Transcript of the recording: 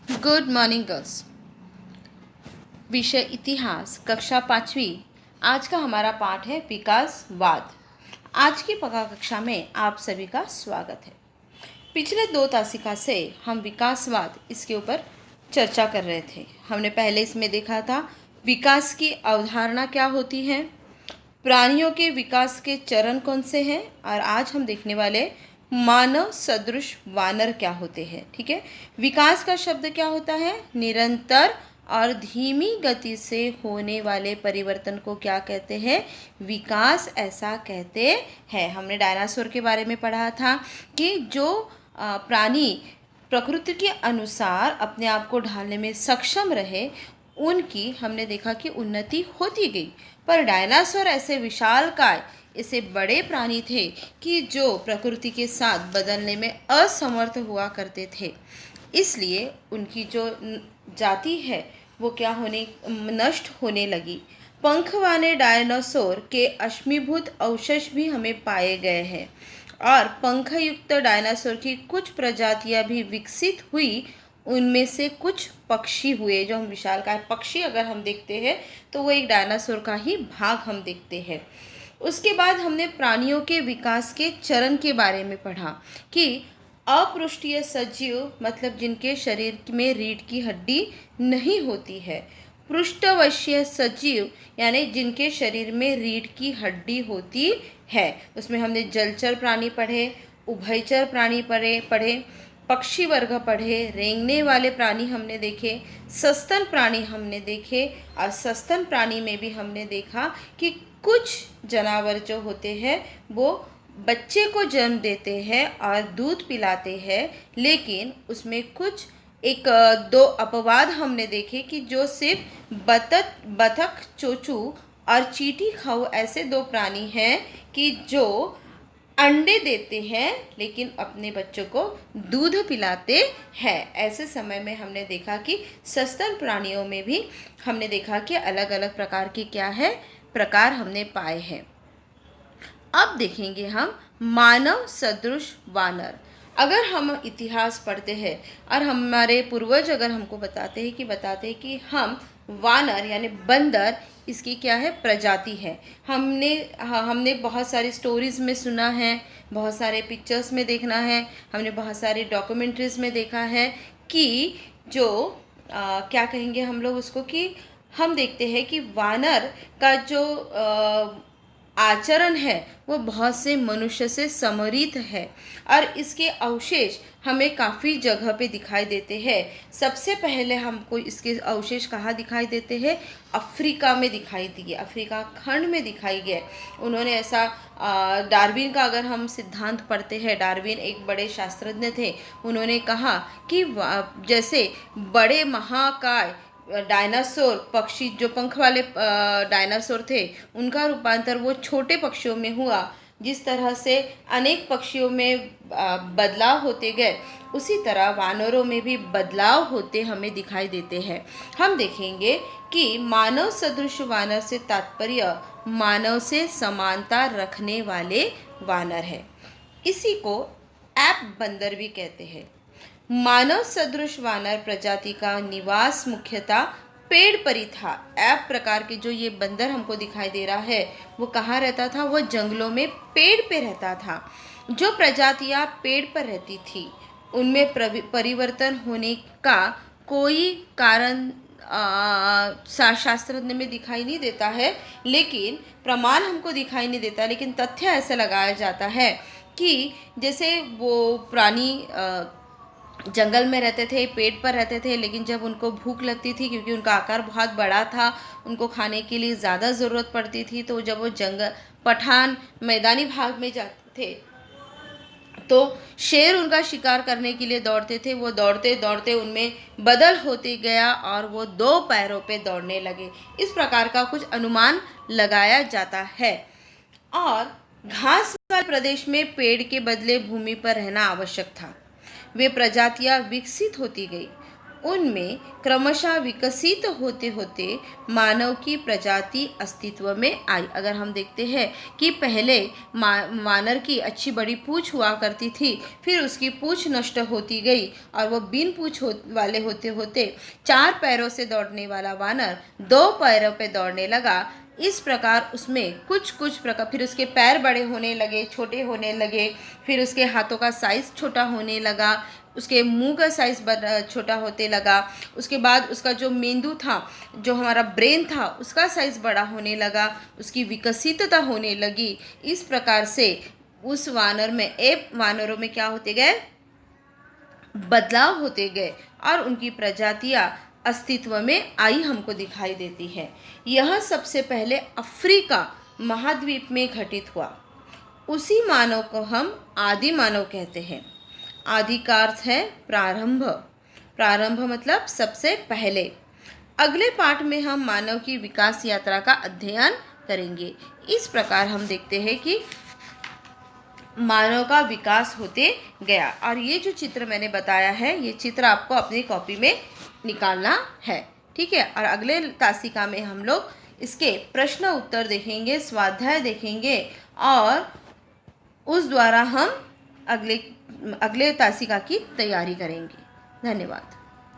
Good morning girls. विषय इतिहास, कक्षा 5वीं। आज का हमारा पाठ है विकासवाद। आज की कक्षा में आप सभी का स्वागत है। पिछले 2 तासिका से हम विकासवाद इसके ऊपर चर्चा कर रहे थे। हमने पहले इसमें देखा था विकास की अवधारणा क्या होती है, प्राणियों के विकास के चरण कौन से हैं, और आज हम देखने वाले मानव सदृश वानर क्या होते हैं। ठीक है, विकास का शब्द क्या होता है? निरंतर और धीमी गति से होने वाले परिवर्तन को क्या कहते हैं? विकास ऐसा कहते हैं। हमने डायनासोर के बारे में पढ़ा था कि जो प्राणी प्रकृति के अनुसार अपने आप को ढालने में सक्षम रहे, उनकी हमने देखा कि उन्नति होती गई। पर डायनासोर ऐसे विशालकाय, ऐसे बड़े प्राणी थे कि जो प्रकृति के साथ बदलने में असमर्थ हुआ करते थे। इसलिए उनकी जो जाति है वो क्या होने नष्ट होने लगी। पंख वाले डायनासोर के अश्मीभूत अवशेष भी हमें पाए गए हैं और पंख युक्त डायनासोर की कुछ प्रजातियां भी विकसित हुई। उनमें से कुछ पक्षी हुए, जो हम विशालकाय पक्षी अगर हम देखते हैं तो वो एक डायनासोर का ही भाग हम देखते हैं। उसके बाद हमने प्राणियों के विकास के चरण के बारे में पढ़ा कि अपृष्ठीय सजीव मतलब जिनके शरीर में रीढ़ की हड्डी नहीं होती है, पृष्ठवशीय सजीव यानी जिनके शरीर में रीढ़ की हड्डी होती है। उसमें हमने जलचर प्राणी पढ़े, उभयचर प्राणी पढ़े, पक्षी वर्ग पढ़े, रेंगने वाले प्राणी हमने देखे, सस्तन प्राणी हमने देखे। और सस्तन प्राणी में भी हमने देखा कि कुछ जानवर जो होते हैं वो बच्चे को जन्म देते हैं और दूध पिलाते हैं, लेकिन उसमें कुछ एक 2 अपवाद हमने देखे कि जो सिर्फ बतख, चोचू और चींटी खाऊ ऐसे 2 प्राणी हैं कि जो अंडे देते हैं लेकिन अपने बच्चों को दूध पिलाते हैं। ऐसे समय में हमने देखा कि सस्तन प्राणियों में भी हमने देखा कि अलग अलग प्रकार के क्या है प्रकार हमने पाए हैं। अब देखेंगे हम मानव सदृश वानर। अगर हम इतिहास पढ़ते हैं और हमारे पूर्वज अगर हमको बताते हैं कि हम वानर यानी बंदर इसकी क्या है प्रजाति है। हमने बहुत सारी स्टोरीज में सुना है, बहुत सारे पिक्चर्स में देखना है, हमने बहुत सारी डॉक्यूमेंट्रीज में देखा है कि जो क्या कहेंगे हम लोग उसको, कि हम देखते हैं कि वानर का जो आचरण है वो बहुत से मनुष्य से समरित है और इसके अवशेष हमें काफ़ी जगह पे दिखाई देते हैं। सबसे पहले हमको इसके अवशेष कहाँ दिखाई देते हैं? अफ्रीका में दिखाई दिए, अफ्रीका खंड में दिखाई गए। उन्होंने ऐसा डार्विन का अगर हम सिद्धांत पढ़ते हैं, डार्विन एक बड़े शास्त्रज्ञ थे, उन्होंने कहा कि जैसे बड़े महाकाय डायनासोर पक्षी जो पंख वाले डायनासोर थे उनका रूपांतर वो छोटे पक्षियों में हुआ, जिस तरह से अनेक पक्षियों में बदलाव होते गए, उसी तरह वानरों में भी बदलाव होते हमें दिखाई देते हैं। हम देखेंगे कि मानव सदृश वानर से तात्पर्य मानव से समानता रखने वाले वानर है। इसी को ऐप बंदर भी कहते हैं। मानव सदृश वानर प्रजाति का निवास मुख्यतः पेड़ पर ही था। ऐप प्रकार के जो ये बंदर हमको दिखाई दे रहा है वो कहाँ रहता था? वो जंगलों में पेड़ पे रहता था। जो प्रजातियाँ पेड़ पर रहती थी उनमें परिवर्तन होने का कोई कारण शास्त्रज्ञ में दिखाई नहीं देता है, लेकिन प्रमाण हमको दिखाई नहीं देता, लेकिन तथ्य ऐसा लगाया जाता है कि जैसे वो प्राणी जंगल में रहते थे, पेड़ पर रहते थे, लेकिन जब उनको भूख लगती थी क्योंकि उनका आकार बहुत बड़ा था, उनको खाने के लिए ज़्यादा ज़रूरत पड़ती थी, तो जब वो पठान मैदानी भाग में जाते थे तो शेर उनका शिकार करने के लिए दौड़ते थे। वो दौड़ते दौड़ते उनमें बदल होते गया और वो 2 पैरों पे दौड़ने लगे। इस प्रकार का कुछ अनुमान लगाया जाता है। और घास वाले प्रदेश में पेड़ के बदले भूमि पर रहना आवश्यक था। वे प्रजातियां विकसित होती गई। उनमें क्रमशः विकसित होते होते मानव की प्रजाति अस्तित्व में आई। अगर हम देखते हैं कि पहले वानर की अच्छी बड़ी पूँछ हुआ करती थी, फिर उसकी पूँछ नष्ट होती गई और वो बिन पूँछ वाले होते होते 4 पैरों से दौड़ने वाला वानर 2 पैरों पे दौड़ने लगा। इस प्रकार उसमें कुछ प्रकार, फिर उसके पैर बड़े होने लगे, छोटे होने लगे, फिर उसके हाथों का साइज़ छोटा होने लगा, उसके मुंह का साइज़ छोटा होते लगा, उसके बाद उसका जो मेंदू था, जो हमारा ब्रेन था, उसका साइज़ बड़ा होने लगा, उसकी विकसितता होने लगी। इस प्रकार से उस वानर में वानरों में क्या होते गए, बदलाव होते गए और उनकी प्रजातियां अस्तित्व में आई हमको दिखाई देती है। यह सबसे पहले अफ्रीका महाद्वीप में घटित हुआ। उसी मानव को हम आदि मानव कहते हैं। आदि का अर्थ है प्रारंभ। प्रारंभ मतलब सबसे पहले। अगले पाठ में हम मानव की विकास यात्रा का अध्ययन करेंगे। इस प्रकार हम देखते हैं कि मानव का विकास होते गया। और ये जो चित्र मैंने बताया है, ये चित्र आपको अपनी कॉपी में निकालना है, ठीक है। और अगले तासिका में हम लोग इसके प्रश्न उत्तर देखेंगे, स्वाध्याय देखेंगे और उस द्वारा हम अगले तासिका की तैयारी करेंगे। धन्यवाद।